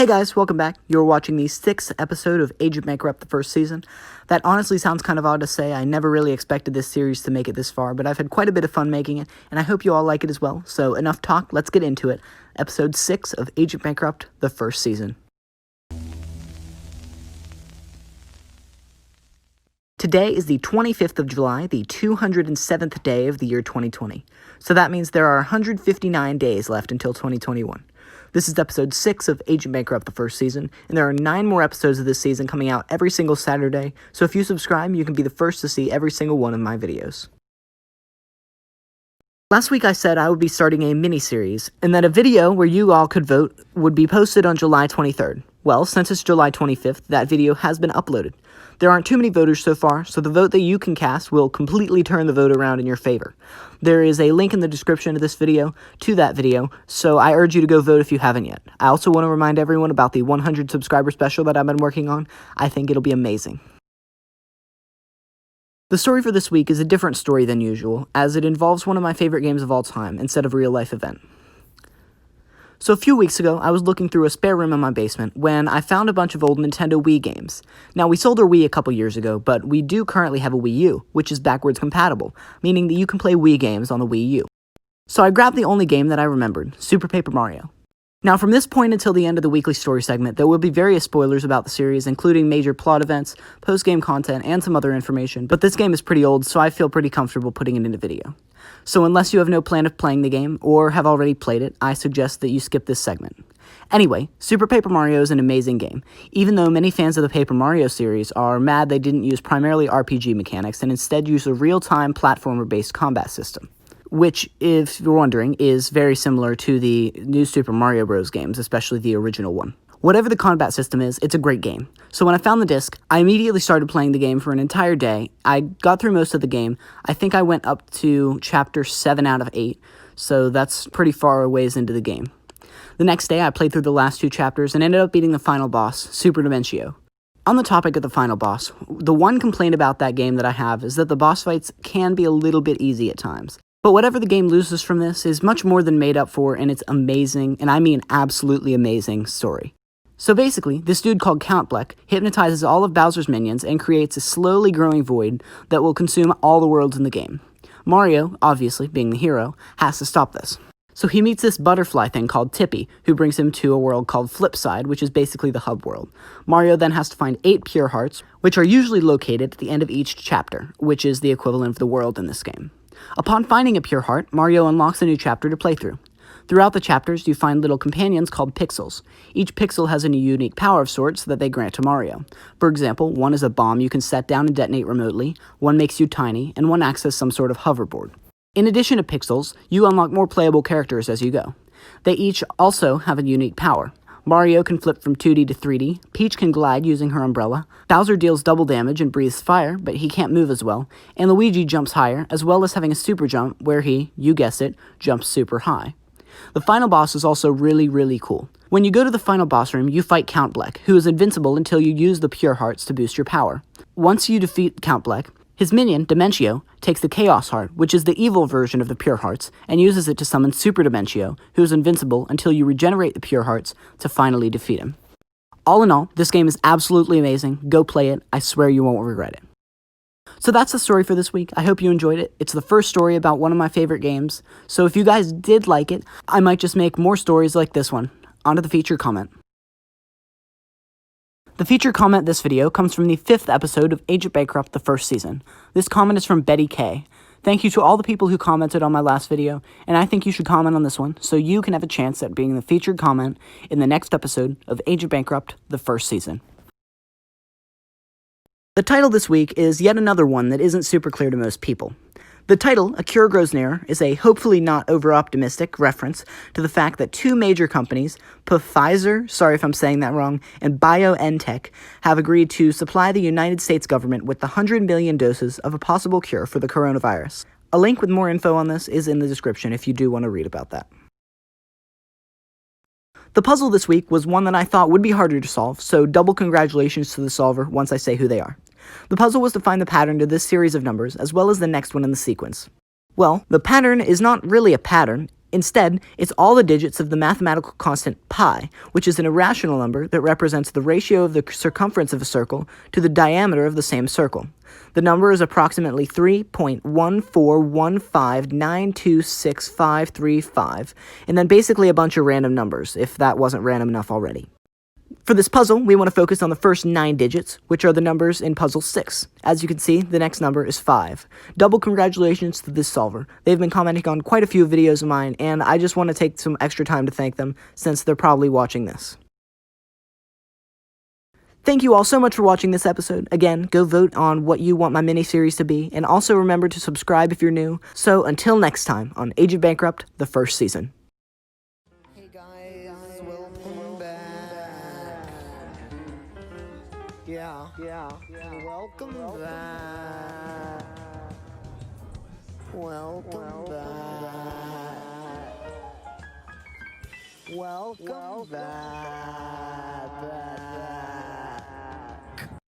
Hey guys, welcome back. You're watching the 6th episode of Agent Bankrupt, the first season. That honestly sounds kind of odd to say. I never really expected this series to make it this far, but I've had quite a bit of fun making it, and I hope you all like it as well. So enough talk, let's get into it. Episode 6 of Agent Bankrupt, the first season. Today is the 25th of July, the 207th day of the year 2020. So that means there are 159 days left until 2021. This is episode 6 of Agent Bankrupt, the first season, and there are 9 more episodes of this season coming out every single Saturday, so if you subscribe, you can be the first to see every single one of my videos. Last week I said I would be starting a mini-series, and that a video where you all could vote would be posted on July 23rd. Well, since it's July 25th, that video has been uploaded. There aren't too many voters so far, so the vote that you can cast will completely turn the vote around in your favor. There is a link in the description of this video to that video, so I urge you to go vote if you haven't yet. I also want to remind everyone about the 100 subscriber special that I've been working on. I think it'll be amazing. The story for this week is a different story than usual, as it involves one of my favorite games of all time instead of a real-life event. So a few weeks ago, I was looking through a spare room in my basement when I found a bunch of old Nintendo Wii games. Now, we sold our Wii a couple years ago, but we do currently have a Wii U, which is backwards compatible, meaning that you can play Wii games on the Wii U. So I grabbed the only game that I remembered, Super Paper Mario. Now, from this point until the end of the weekly story segment, there will be various spoilers about the series, including major plot events, post-game content, and some other information, but this game is pretty old, so I feel pretty comfortable putting it in a video. So unless you have no plan of playing the game, or have already played it, I suggest that you skip this segment. Anyway, Super Paper Mario is an amazing game, even though many fans of the Paper Mario series are mad they didn't use primarily RPG mechanics and instead use a real-time platformer-based combat system. Which, if you're wondering, is very similar to the new Super Mario Bros. Games, especially the original one. Whatever the combat system is, it's a great game. So when I found the disc, I immediately started playing the game for an entire day. I got through most of the game. I think I went up to chapter 7 out of 8, so that's pretty far a ways into the game. The next day, I played through the last 2 chapters and ended up beating the final boss, Super Dimencio. On the topic of the final boss, the one complaint about that game that I have is that the boss fights can be a little bit easy at times. But whatever the game loses from this is much more than made up for in its amazing, and I mean absolutely amazing, story. So basically, this dude called Count Bleck hypnotizes all of Bowser's minions and creates a slowly growing void that will consume all the worlds in the game. Mario, obviously being the hero, has to stop this. So he meets this butterfly thing called Tippy, who brings him to a world called Flipside, which is basically the hub world. Mario then has to find 8 pure hearts, which are usually located at the end of each chapter, which is the equivalent of the world in this game. Upon finding a pure heart, Mario unlocks a new chapter to play through. Throughout the chapters, you find little companions called pixels. Each pixel has a unique power of sorts that they grant to Mario. For example, one is a bomb you can set down and detonate remotely, one makes you tiny, and one acts as some sort of hoverboard. In addition to pixels, you unlock more playable characters as you go. They each also have a unique power. Mario can flip from 2D to 3D, Peach can glide using her umbrella, Bowser deals double damage and breathes fire, but he can't move as well, and Luigi jumps higher, as well as having a super jump where he, you guessed it, jumps super high. The final boss is also really cool. When you go to the final boss room, you fight Count Bleck, who is invincible until you use the pure hearts to boost your power. Once you defeat Count Bleck, his minion, Dimencio, takes the Chaos Heart, which is the evil version of the Pure Hearts, and uses it to summon Super Dimencio, who is invincible until you regenerate the Pure Hearts to finally defeat him. All in all, this game is absolutely amazing. Go play it. I swear you won't regret it. So that's the story for this week. I hope you enjoyed it. It's the first story about one of my favorite games, so if you guys did like it, I might just make more stories like this one. On to the featured comment. The featured comment this video comes from the 5th episode of Agent Bankrupt, the first season. This comment is from Betty K. Thank you to all the people who commented on my last video, and I think you should comment on this one so you can have a chance at being the featured comment in the next episode of Agent Bankrupt, the first season. The title this week is yet another one that isn't super clear to most people. The title, A Cure Grows Nearer, is a hopefully not over-optimistic reference to the fact that 2 major companies, Pfizer, sorry if I'm saying that wrong, and BioNTech, have agreed to supply the United States government with 100 million doses of a possible cure for the coronavirus. A link with more info on this is in the description if you do want to read about that. The puzzle this week was one that I thought would be harder to solve, so double congratulations to the solver once I say who they are. The puzzle was to find the pattern to this series of numbers, as well as the next one in the sequence. Well, the pattern is not really a pattern, Instead, it's all the digits of the mathematical constant pi, which is an irrational number that represents the ratio of the circumference of a circle to the diameter of the same circle. The number is approximately 3.14159265535, and then basically a bunch of random numbers, if that wasn't random enough already. For this puzzle, we want to focus on the first 9 digits, which are the numbers in puzzle 6. As you can see, the next number is 5. Double congratulations to this solver. They've been commenting on quite a few videos of mine, and I just want to take some extra time to thank them, since they're probably watching this. Thank you all so much for watching this episode. Again, go vote on what you want my mini-series to be, and also remember to subscribe if you're new. So until next time on Agent Bankrupt, the first season. Hey guys, welcome back. Yeah, welcome back. Welcome back. Welcome back.